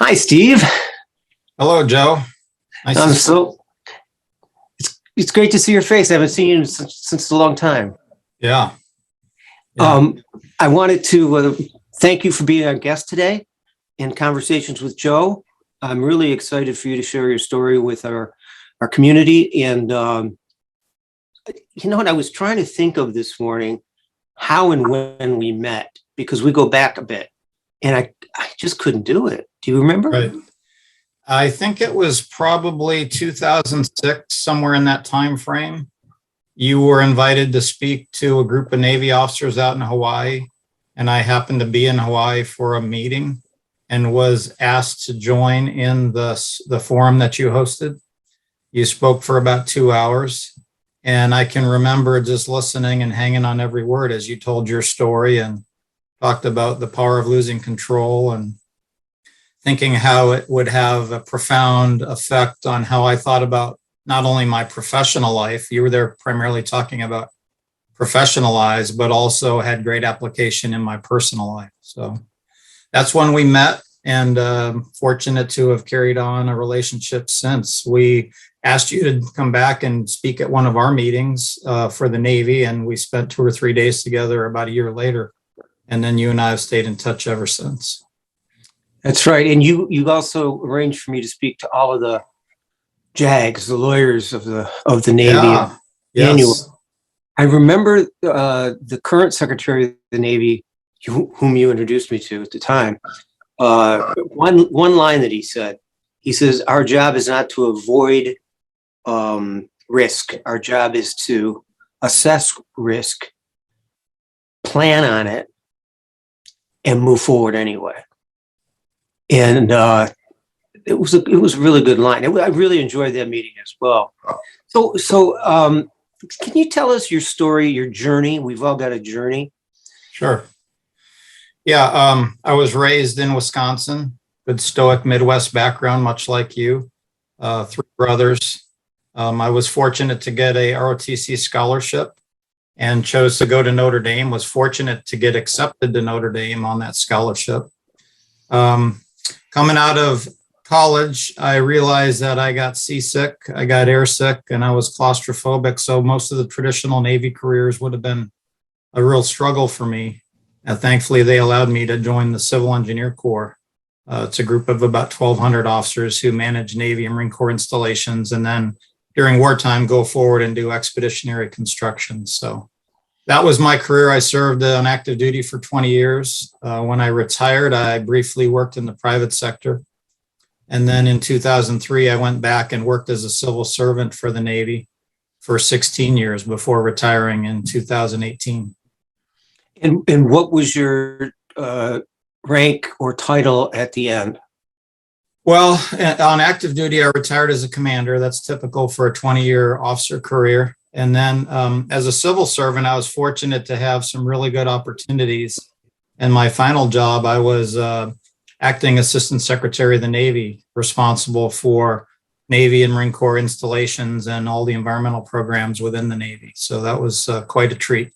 Hi, Steve. Hello, Joe. Nice Um, to so it's great to see your face. I haven't seen you since a long time. Yeah. Yeah. Um, I wanted to thank you for being our guest today in Conversations with Joe. I'm really excited for you to share your story with our community. And you know what? I was trying to think of this morning how and when we met, because we go back a bit, and I just couldn't do it. Do you remember? Right. I think it was probably 2006, somewhere in that time frame. You were invited to speak to a group of Navy officers out in Hawaii, and I happened to be in Hawaii for a meeting and was asked to join in the forum that you hosted. You spoke for about 2 hours, and I can remember just listening and hanging on every word as you told your story and talked about the power of losing control and thinking how it would have a profound effect on how I thought about not only my professional life. You were there primarily talking about professional lives, but also had great application in my personal life. So that's when we met, and fortunate to have carried on a relationship since. We asked you to come back and speak at one of our meetings for the Navy, and we spent 2 or 3 days together about a year later. And then you and I have stayed in touch ever since. That's right. And you also arranged for me to speak to all of the JAGs, the lawyers of the Navy. Yeah. Annual. Yes. I remember the current Secretary of the Navy, whom you introduced me to at the time. One line that he says, "Our job is not to avoid risk. Our job is to assess risk, plan on it, and move forward anyway." And it was a really good line. I really enjoyed that meeting as well. So can you tell us your story, your journey? We've all got a journey. Sure. Yeah. I was raised in Wisconsin, good stoic Midwest background, much like you. 3 brothers. I was fortunate to get a ROTC scholarship and chose to go to Notre Dame. Was fortunate to get accepted to Notre Dame on that scholarship. Coming out of college, I realized that I got seasick, I got airsick, and I was claustrophobic. So most of the traditional Navy careers would have been a real struggle for me. And thankfully, they allowed me to join the Civil Engineer Corps. It's a group of about 1,200 officers who manage Navy and Marine Corps installations, and then during wartime, go forward and do expeditionary construction. So that was my career. I served on active duty for 20 years. When I retired, I briefly worked in the private sector. And then in 2003, I went back and worked as a civil servant for the Navy for 16 years before retiring in 2018. And what was your rank or title at the end? Well, on active duty, I retired as a commander. That's typical for a 20-year officer career. And then as a civil servant, I was fortunate to have some really good opportunities. And my final job, I was acting Assistant Secretary of the Navy, responsible for Navy and Marine Corps installations and all the environmental programs within the Navy. So that was quite a treat.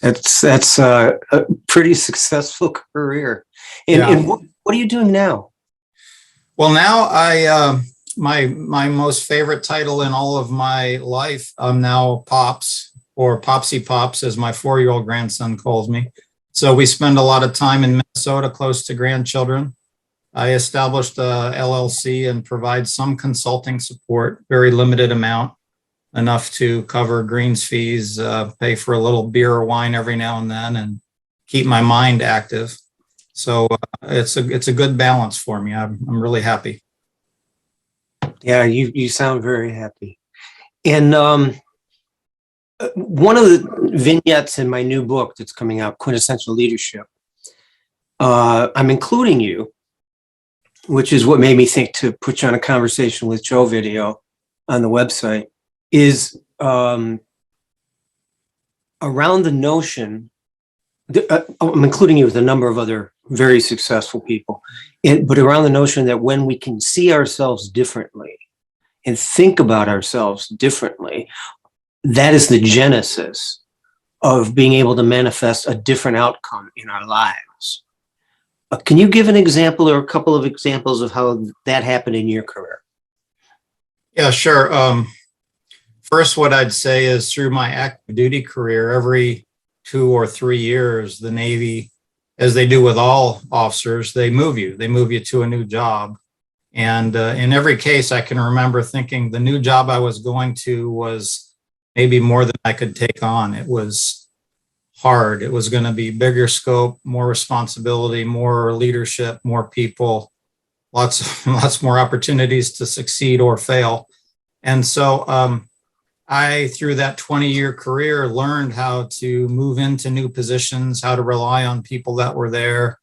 That's a pretty successful career. And what are you doing now? Well, now my most favorite title in all of my life, I'm now Pops, or Popsy Pops, as my 4-year-old grandson calls me. So we spend a lot of time in Minnesota close to grandchildren. I established a LLC and provide some consulting support, very limited amount, enough to cover greens fees, pay for a little beer or wine every now and then, and keep my mind active. So it's a good balance for me. I'm really happy. Yeah, you sound very happy. And one of the vignettes in my new book that's coming out, Quintessential Leadership, I'm including you, which is what made me think to put you on a Conversation with Joe video on the website, is around the notion, I'm including you with a number of other very successful people, but around the notion that when we can see ourselves differently and think about ourselves differently, that is the genesis of being able to manifest a different outcome in our lives. Can you give an example or a couple of examples of how that happened in your career? Yeah, sure. First, what I'd say is through my active duty career, every 2 or 3 years, the Navy, as they do with all officers, they move you. They move you to a new job. And in every case, I can remember thinking the new job I was going to was maybe more than I could take on. It was hard. It was going to be bigger scope, more responsibility, more leadership, more people, lots more opportunities to succeed or fail. And so I, through that 20-year career, learned how to move into new positions, how to rely on people that were there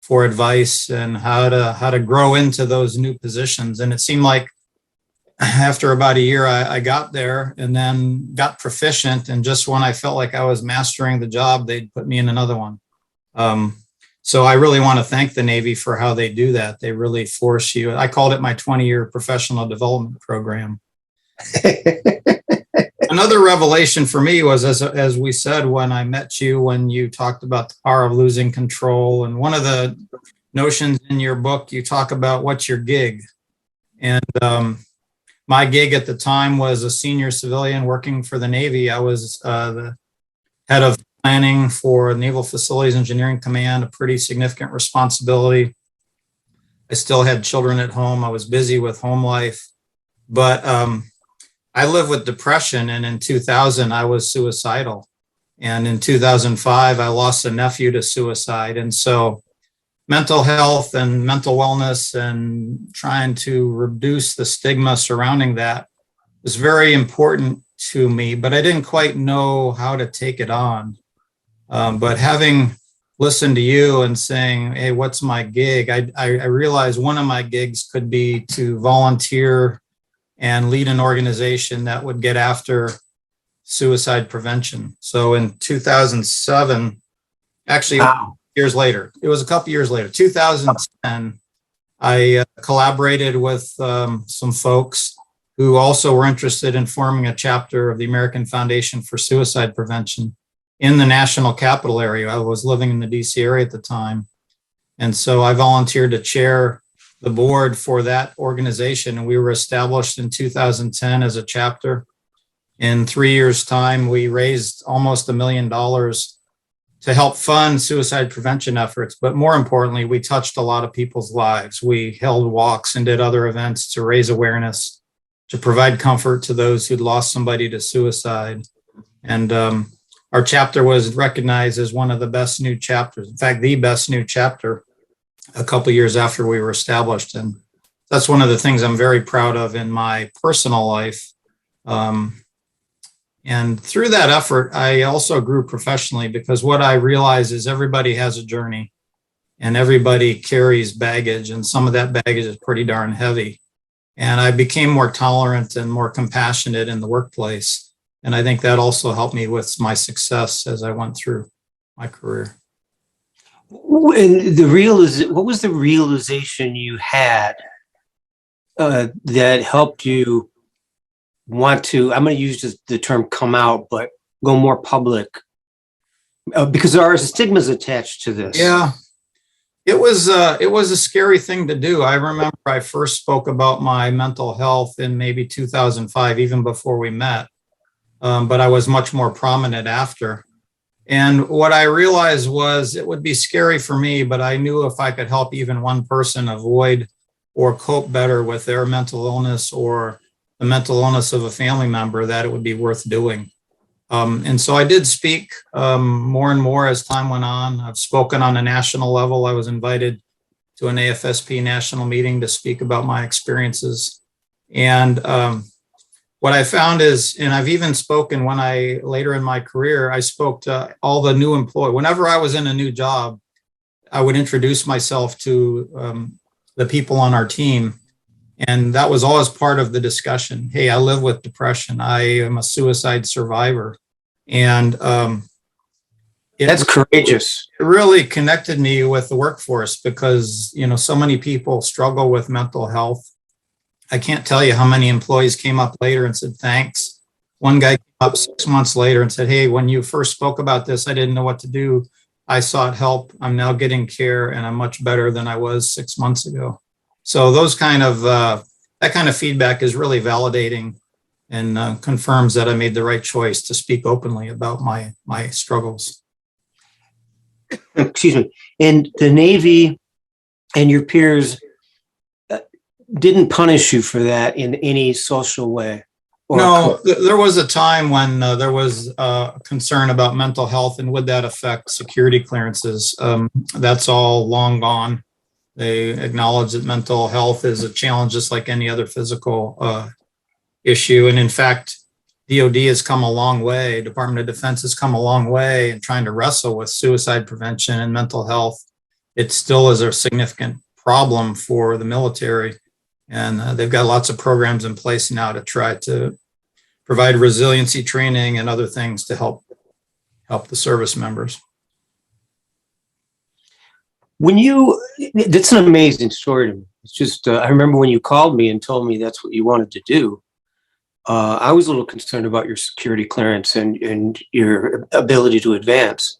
for advice, and how to grow into those new positions. And it seemed like after about a year, I got there and then got proficient. And just when I felt like I was mastering the job, they'd put me in another one. So I really want to thank the Navy for how they do that. They really force you. I called it my 20-year professional development program. Another revelation for me was, as we said, when I met you, when you talked about the power of losing control. And one of the notions in your book, you talk about what's your gig. And my gig at the time was a senior civilian working for the Navy. I was the head of planning for Naval Facilities Engineering Command, a pretty significant responsibility. I still had children at home. I was busy with home life. But I live with depression, and in 2000, I was suicidal. And in 2005, I lost a nephew to suicide. And so mental health and mental wellness and trying to reduce the stigma surrounding that was very important to me, but I didn't quite know how to take it on. But having listened to you and saying, hey, what's my gig? I realized one of my gigs could be to volunteer and lead an organization that would get after suicide prevention. So in 2007, actually, wow. Years later, it was a couple years later, 2010, I collaborated with some folks who also were interested in forming a chapter of the American Foundation for Suicide Prevention in the national capital area. I was living in the DC area at the time. And so I volunteered to chair the board for that organization. And we were established in 2010 as a chapter. In 3 years' time, we raised almost $1 million to help fund suicide prevention efforts. But more importantly, we touched a lot of people's lives. We held walks and did other events to raise awareness, to provide comfort to those who'd lost somebody to suicide. And our chapter was recognized as one of the best new chapters. In fact, the best new chapter a couple of years after we were established. And that's one of the things I'm very proud of in my personal life. And through that effort, I also grew professionally, because what I realized is everybody has a journey and everybody carries baggage, and some of that baggage is pretty darn heavy. And I became more tolerant and more compassionate in the workplace. And I think that also helped me with my success as I went through my career. And what was the realization you had that helped you want to, I'm going to use the term come out, but go more public? Because there are stigmas attached to this. Yeah, it was a scary thing to do. I remember I first spoke about my mental health in maybe 2005, even before we met. But I was much more prominent after. And what I realized was it would be scary for me, but I knew if I could help even one person avoid or cope better with their mental illness or the mental illness of a family member, that it would be worth doing. And so I did speak more and more as time went on. I've spoken on a national level. I was invited to an AFSP national meeting to speak about my experiences. And what I found is, and I've even spoken when later in my career, I spoke to all the new employees. Whenever I was in a new job, I would introduce myself to the people on our team. And that was always part of the discussion. Hey, I live with depression. I am a suicide survivor. And that's courageous. It really connected me with the workforce because, so many people struggle with mental health. I can't tell you how many employees came up later and said, thanks. One guy came up 6 months later and said, hey, when you first spoke about this, I didn't know what to do. I sought help. I'm now getting care, and I'm much better than I was 6 months ago. So those kind of that kind of feedback is really validating and confirms that I made the right choice to speak openly about my struggles. Excuse me. And the Navy and your peers didn't punish you for that in any social way? No, there was a time when there was concern about mental health and would that affect security clearances. That's all long gone. They acknowledge that mental health is a challenge just like any other physical issue. And in fact, DOD has come a long way. Department of Defense has come a long way in trying to wrestle with suicide prevention and mental health. It still is a significant problem for the military. And they've got lots of programs in place now to try to provide resiliency training and other things to help the service members. That's an amazing story to me. It's just, I remember when you called me and told me that's what you wanted to do. I was a little concerned about your security clearance and your ability to advance.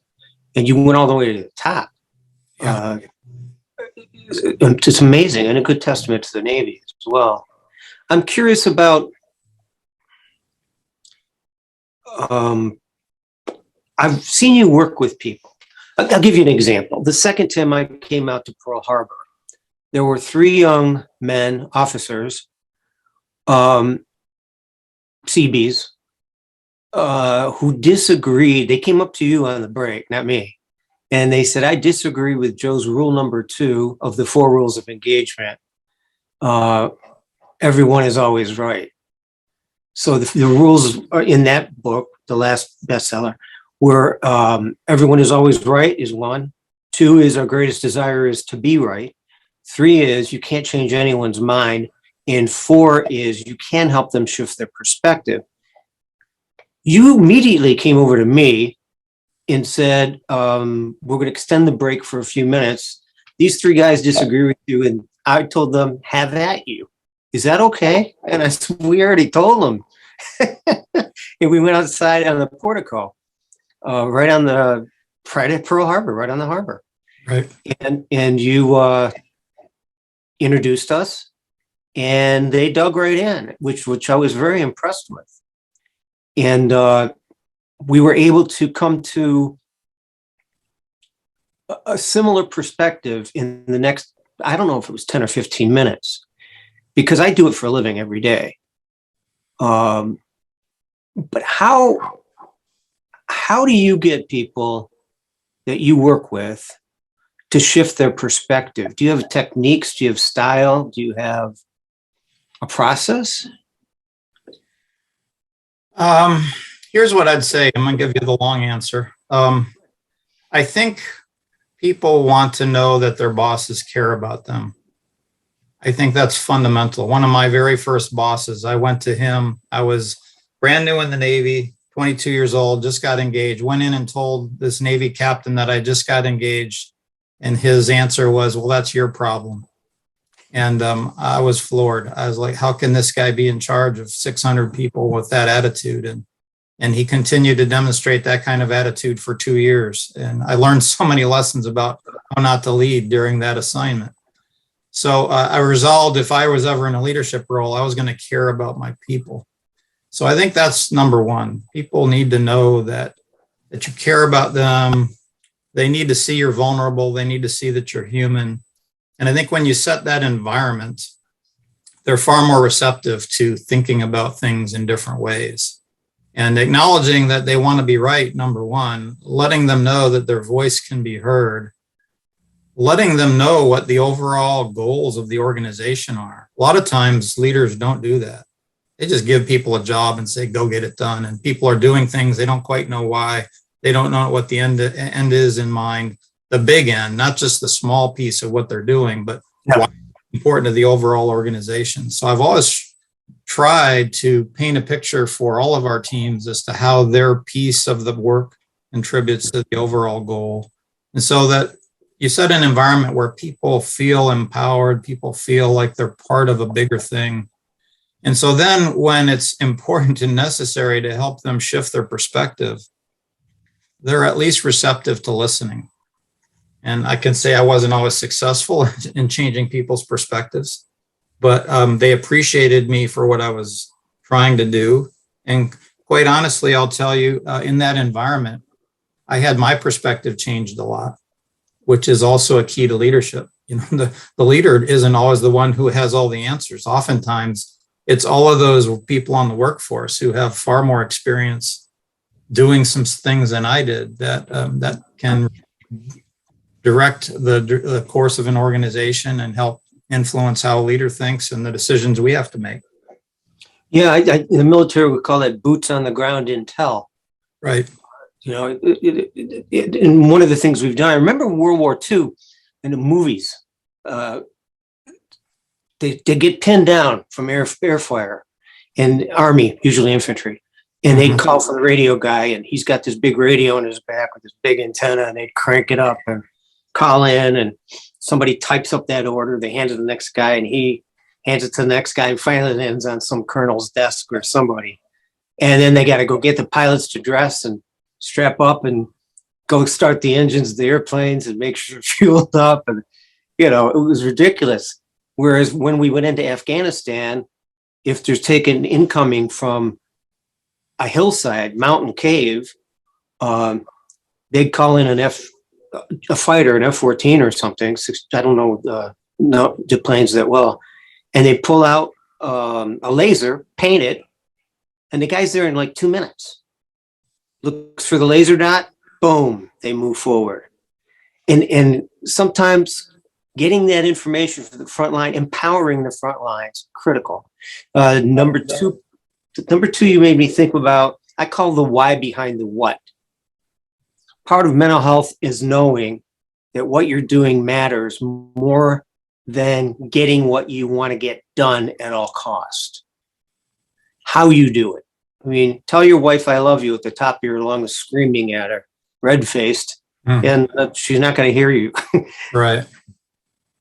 And you went all the way to the top. Yeah. It's amazing and a good testament to the Navy as well. I'm curious about, I've seen you work with people. I'll give you an example. The second time I came out to Pearl Harbor, there were 3 young men, officers, CBs, who disagreed. They came up to you on the break, not me. And they said, I disagree with Joe's rule number 2 of the 4 rules of engagement. Everyone is always right. So the rules are in that book, the last bestseller, where everyone is always right is 1. 2 is our greatest desire is to be right. 3 is you can't change anyone's mind. And 4 is you can help them shift their perspective. You immediately came over to me and said, we're going to extend the break for a few minutes. These 3 guys disagree with you. And I told them, have at you. Is that okay? And I said, we already told them. And we went outside on the portico, right at Pearl Harbor, right on the harbor. Right. And you introduced us. And they dug right in, which I was very impressed with. And we were able to come to a similar perspective in the next, I don't know if it was 10 or 15 minutes, because I do it for a living every day. But how do you get people that you work with to shift their perspective? Do you have techniques? Do you have style? Do you have a process? Here's what I'd say. I'm going to give you the long answer. I think people want to know that their bosses care about them. I think that's fundamental. One of my very first bosses, I went to him. I was brand new in the Navy, 22 years old, just got engaged, went in and told this Navy captain that I just got engaged. And his answer was, well, that's your problem. And I was floored. I was like, how can this guy be in charge of 600 people with that attitude? And he continued to demonstrate that kind of attitude for 2 years. And I learned so many lessons about how not to lead during that assignment. So I resolved if I was ever in a leadership role, I was going to care about my people. So I think that's number 1. People need to know that you care about them. They need to see you're vulnerable. They need to see that you're human. And I think when you set that environment, they're far more receptive to thinking about things in different ways. And acknowledging that they want to be right, number 1, letting them know that their voice can be heard, letting them know what the overall goals of the organization are. A lot of times leaders don't do that. They just give people a job and say, go get it done. And people are doing things, they don't quite know why. They don't know what the end is in mind, the big end, not just the small piece of what they're doing, but why it's important to the overall organization. So I've always tried to paint a picture for all of our teams as to how their piece of the work contributes to the overall goal. And so that you set an environment where people feel empowered, people feel like they're part of a bigger thing. And so then when it's important and necessary to help them shift their perspective, they're at least receptive to listening. And I can say I wasn't always successful in changing people's perspectives, but they appreciated me for what I was trying to do. And quite honestly, I'll tell you, in that environment, I had my perspective changed a lot, which is also a key to leadership. You know, the leader isn't always the one who has all the answers. Oftentimes, it's all of those people on the workforce who have far more experience doing some things than I did that can direct the course of an organization and help influence how a leader thinks and the decisions we have to make. Yeah, in the military, we call that boots on the ground intel. Right. You know, and one of the things we've done, I remember World War II in the movies, they get pinned down from air fire and Army, usually infantry. And they'd call for the radio guy, and he's got this big radio in his back with this big antenna, and they'd crank it up and call in, and somebody types up that order. They hand it to the next guy, and he hands it to the next guy, and finally it ends on some colonel's desk or somebody. And then they got to go get the pilots to dress and strap up and go start the engines of the airplanes and make sure it's fueled up. And, you know, it was ridiculous. Whereas when we went into Afghanistan, if there's taken incoming from a hillside, mountain cave, they'd call in a fighter, an F-14 or something. I don't know the planes that well. And they pull out a laser, paint it, and the guy's there in like 2 minutes. Looks for the laser dot, boom, they move forward. And sometimes getting that information for the front line, empowering the front lines, critical. Number two, you made me think about, I call the why behind the what. Part of mental health is knowing that what you're doing matters more than getting what you want to get done at all cost. How you do it. I mean, tell your wife I love you at the top of your lungs, screaming at her, red-faced, and she's not going to hear you. Right.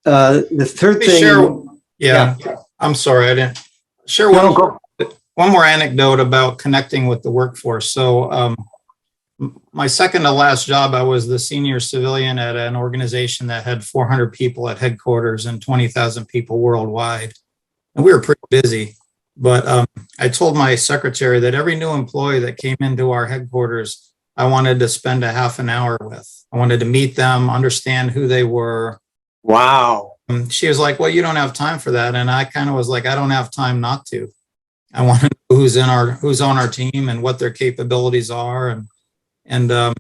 The third thing. Yeah. I'm sorry, I didn't share one more anecdote about connecting with the workforce. So my second to last job, I was the senior civilian at an organization that had 400 people at headquarters and 20,000 people worldwide. And we were pretty busy. But I told my secretary that every new employee that came into our headquarters, I wanted to spend a half an hour with. I wanted to meet them, understand who they were. Wow. She was like, well, you don't have time for that. And I kind of was like, I don't have time not to. I want to know who's on our team and what their capabilities are. And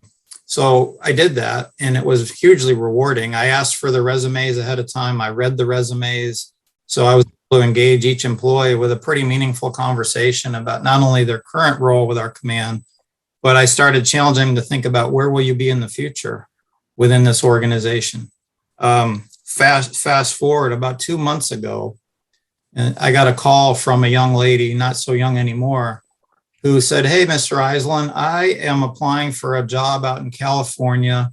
so I did that, and it was hugely rewarding. I asked for the resumes ahead of time. I read the resumes. So I was able to engage each employee with a pretty meaningful conversation about not only their current role with our command, but I started challenging them to think about where will you be in the future within this organization. Fast forward about 2 months ago, and I got a call from a young lady, not so young anymore, who said, hey, Mr. Iselin, I am applying for a job out in California,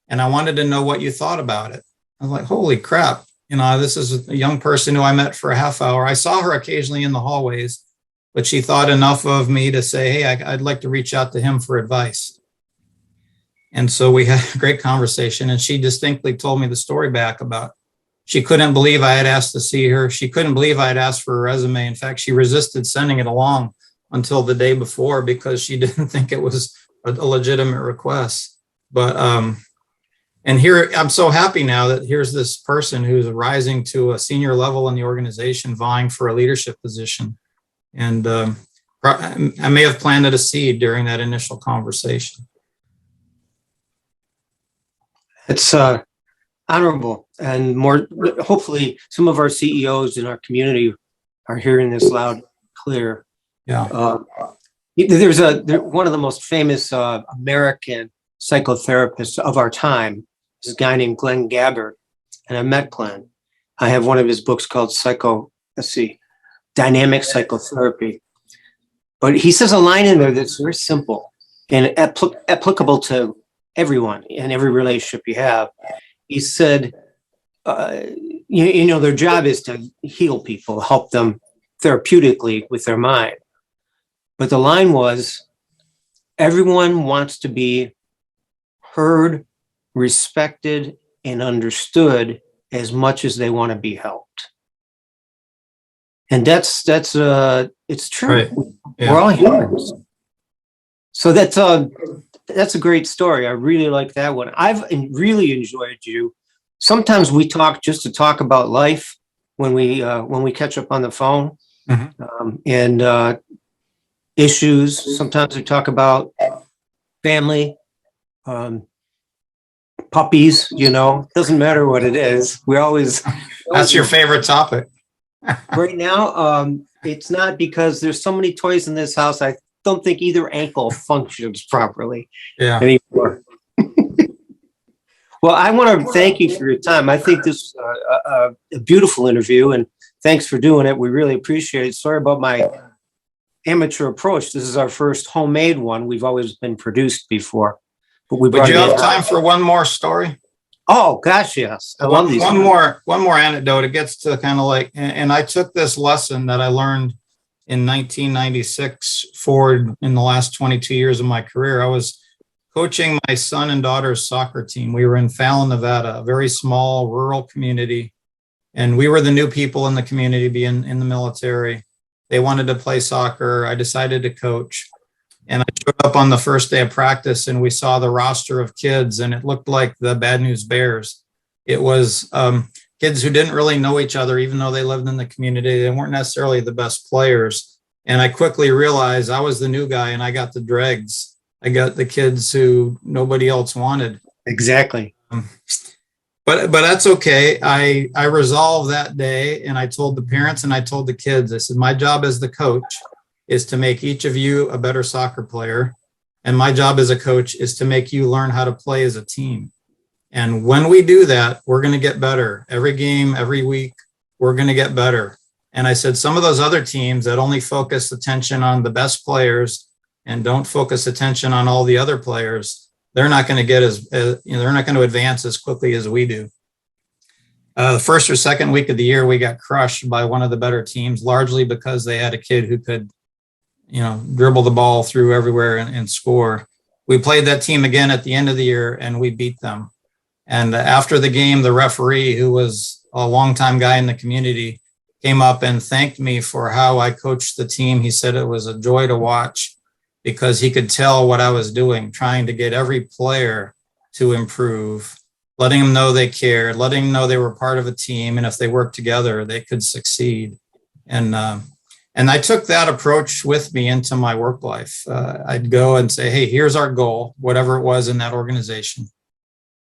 and I wanted to know what you thought about it. I was like, holy crap. You know, this is a young person who I met for a half hour. I saw her occasionally in the hallways, but she thought enough of me to say, hey, I'd like to reach out to him for advice. And so we had a great conversation, and she distinctly told me the story back about she couldn't believe I had asked to see her. She couldn't believe I had asked for a resume. In fact, she resisted sending it along until the day before because she didn't think it was a legitimate request. But and here, I'm so happy now that here's this person who's rising to a senior level in the organization, vying for a leadership position. And I may have planted a seed during that initial conversation. It's honorable, and more. Hopefully, some of our CEOs in our community are hearing this loud, clear. Yeah. There's one of the most famous American psychotherapists of our time. Is a guy named Glenn Gabbard, and I met Glenn. I have one of his books called Dynamic Psychotherapy. But he says a line in there that's very simple and applicable to everyone in every relationship you have. He said, you know, their job is to heal people, help them therapeutically with their mind. But the line was, everyone wants to be heard, respected, and understood as much as they want to be helped. And it's true. Right. Yeah. We're all humans. So that's a great story. I really like that one. I've really enjoyed you. Sometimes we talk just to talk about life when we catch up on the phone, and issues. Sometimes we talk about family, puppies. Doesn't matter what it is. We always. That's your favorite topic. Right now, it's not, because there's so many toys in this house. I don't think either ankle functions properly anymore. Well, I want to thank you for your time. I think this was a beautiful interview, and thanks for doing it. We really appreciate it. Sorry about my amateur approach. This is our first homemade one. We've always been produced before. But Would you have time for one more story? Oh, gosh, yes. I love these. One more anecdote. It gets to kind of like, and I took this lesson that I learned in 1996 forward in the last 22 years of my career. I was coaching my son and daughter's soccer team. We were in Fallon, Nevada, a very small rural community. And we were the new people in the community, being in the military. They wanted to play soccer. I decided to coach. And I showed up on the first day of practice, and we saw the roster of kids, and it looked like the Bad News Bears. It was kids who didn't really know each other, even though they lived in the community. They weren't necessarily the best players. And I quickly realized I was the new guy, and I got the dregs. I got the kids who nobody else wanted. Exactly. But that's okay. I resolved that day, and I told the parents and I told the kids, I said, my job as the coach is to make each of you a better soccer player. And my job as a coach is to make you learn how to play as a team. And when we do that, we're going to get better. Every game, every week, we're going to get better. And I said, some of those other teams that only focus attention on the best players and don't focus attention on all the other players, they're not going to get they're not going to advance as quickly as we do. The first or second week of the year, we got crushed by one of the better teams, largely because they had a kid who could dribble the ball through everywhere and score. We played that team again at the end of the year, and we beat them. And after the game, the referee, who was a longtime guy in the community, came up and thanked me for how I coached the team. He said it was a joy to watch because he could tell what I was doing, trying to get every player to improve, letting them know they cared, letting them know they were part of a team, and if they worked together, they could succeed. And I took that approach with me into my work life. I'd go and say, hey, here's our goal, whatever it was in that organization.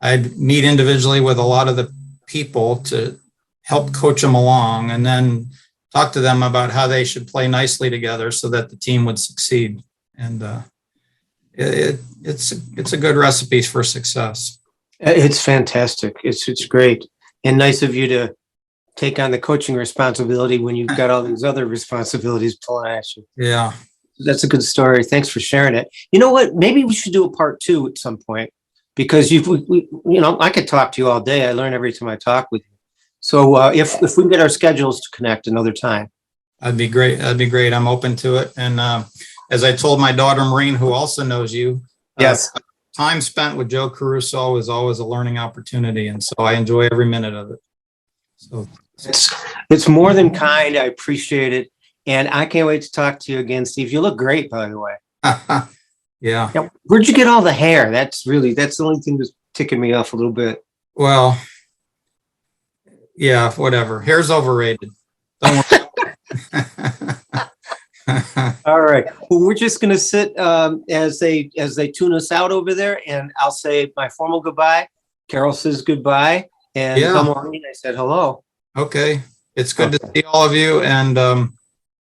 I'd meet individually with a lot of the people to help coach them along, and then talk to them about how they should play nicely together so that the team would succeed. And it's a good recipe for success. It's fantastic. It's great. And nice of you to take on the coaching responsibility when you've got all these other responsibilities pulling at you. Yeah. That's a good story. Thanks for sharing it. You know what? Maybe we should do a part 2 at some point, because I could talk to you all day. I learn every time I talk with you. So if we can get our schedules to connect another time. That'd be great. I'm open to it. And as I told my daughter, Maureen, who also knows you, yes, time spent with Joe Caruso is always a learning opportunity. And so I enjoy every minute of it. So it's more than kind. I appreciate it. And I can't wait to talk to you again, Steve. You look great, by the way. Yeah. Where'd you get all the hair? That's the only thing that's ticking me off a little bit. Well, yeah, whatever. Hair's overrated. Don't worry. All right. Well, we're just going to sit as they tune us out over there, and I'll say my formal goodbye. Carol says goodbye, and Maureen, I said hello. Okay. It's good to see all of you, and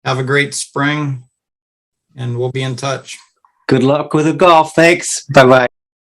have a great spring, and we'll be in touch. Good luck with the golf. Thanks. Bye-bye.